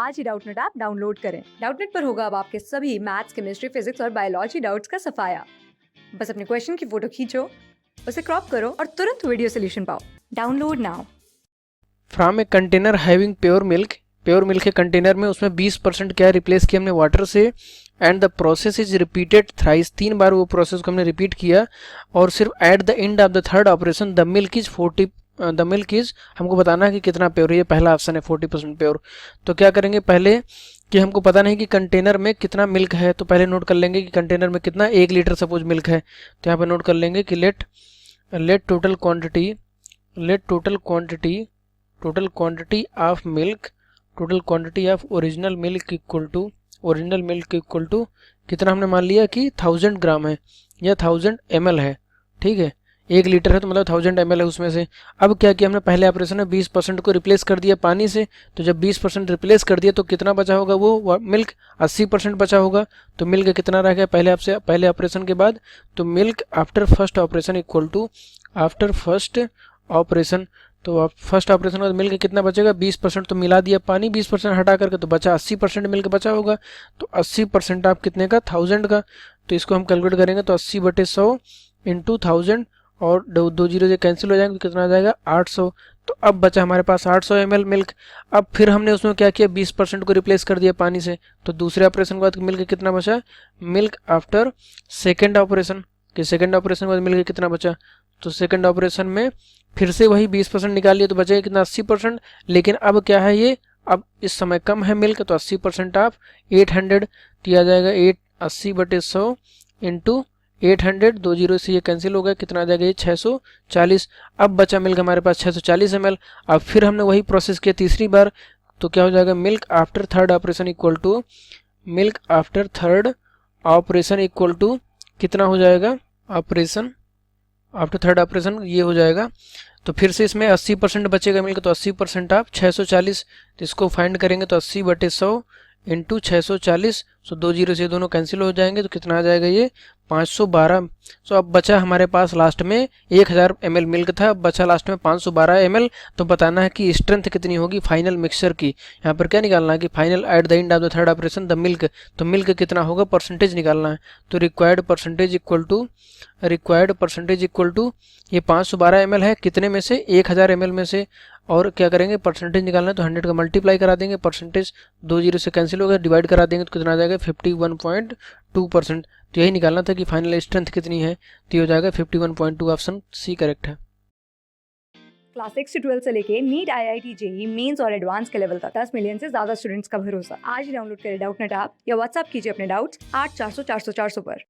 आज ही Doubtnut app download करें। Doubtnut पर होगा अब आपके सभी मैथ्स, केमिस्ट्री, फिजिक्स और बायोलॉजी डाउट्स का सफाया। बस अपने क्वेश्चन की फोटो खींचो, उसे क्रॉप करो और तुरंत वीडियो सोल्यूशन पाओ। Download now. From a container having pure milk के कंटेनर में उसमें 20% क्या रिप्लेस किया हमने वाटर से, and the process is repeated thrice, 3 बार वो प्रोसेस को हमने रिपीट किया, और सिर्फ at the end of the third operation the milk is हमको बताना है कि कितना प्योर है। ये पहला ऑप्शन है 40% प्योर। तो क्या करेंगे पहले कि हमको पता नहीं कि कंटेनर में कितना मिल्क है, तो पहले नोट कर लेंगे कि कंटेनर में कितना 1 लीटर सपोज मिल्क है। तो यहाँ पर नोट कर लेंगे कि let total quantity of original milk equal to कितना हमने मान लिया कि 1000 ग्राम है या 1000 ml है। ठीक है, 1 लीटर है तो मतलब 1000 ml है उसमें से। अब क्या किया हमने, पहले ऑपरेशन में 20% को रिप्लेस कर दिया पानी से। तो जब 20% रिप्लेस कर दिया तो कितना बचा होगा, वो मिल्क 80% बचा होगा। तो मिल्क कितना रह गया पहले ऑपरेशन के बाद, तो milk after first operation equal to तो आप फर्स्ट ऑपरेशन के बाद मिल्क कितना बचेगा, 20% तो मिला दिया पानी, 20% हटा करके तो बचा 80% मिल्क बचा होगा। तो 80% आप कितने का, 1000 का। तो इसको हम कैलकुलेट करेंगे तो 80/100 इंटू 1000, और दो जीरो से कैंसिल हो जाएंगे तो कितना आ जाएगा, 800। तो अब बचा हमारे पास 800 ml मिल्क। अब फिर हमने उसमें क्या किया, 20% को रिप्लेस कर दिया पानी से। तो दूसरे ऑपरेशन के बाद मिल्क कितना बचा, मिल्क आफ्टर सेकेंड ऑपरेशन के बाद मिल्क कितना बचा। तो सेकेंड ऑपरेशन में फिर से वही 20% निकाल लिया तो बचेगा कितना, 80%। लेकिन अब क्या है, ये अब इस समय कम है मिल्क, तो 80% ऑफ 800 दिया जाएगा। 80/100 इंटू 800, 2 जीरो से ये कैंसिल हो गया, कितना आ जाएगा ये 640। अब बचा मिल्क हमारे पास 640 ml। अब फिर हमने वही प्रोसेस किया तीसरी बार, तो क्या हो जाएगा, milk after third operation equal to कितना हो जाएगा, ऑपरेशन आफ्टर थर्ड ऑपरेशन ये हो जाएगा। तो फिर से इसमें 80% बचेगा मिल्क, तो 80% आप 640। तो इसको फाइंड करेंगे तो 80/100 इंटू 640। सो 2 जीरो से दोनों कैंसिल हो जाएंगे तो कितना आ जाएगा ये 512। सो अब बचा हमारे पास लास्ट में 1000 ml मिल्क था, अब बचा लास्ट में 512 ml। तो बताना है कि स्ट्रेंथ कितनी होगी फाइनल मिक्सचर की। यहाँ पर क्या निकालना है कि final at the end of the third operation the milk, तो मिल्क कितना होगा, परसेंटेज निकालना है। तो रिक्वायर्ड परसेंटेज इक्वल टू ये 512 ml है, कितने में से, 1000 ml में से। और क्या करेंगे, परसेंटेज निकालना है तो 100 का मल्टीप्लाई करा देंगे, परसेंटेज 2 जीरो से कैंसिल हो गया, डिवाइड करा देंगे तो कितना आ जाएगा 51.2%। तो यही निकालना था कि फाइनल स्ट्रेंथ कितनी है, तो ये हो जाएगा 51.2। ऑप्शन सी करेक्ट है। क्लास 6 से 12 से लेके नीट, IIT, JEE मेंस और एडवांस के लेवल तक 10 मिलियन से ज्यादा स्टूडेंट्स का भरोसा। आज ही डाउनलोड करें डाउटनेट ऐप या व्हाट्सएप कीजिए अपने डाउट्स 8400 400 400 पर।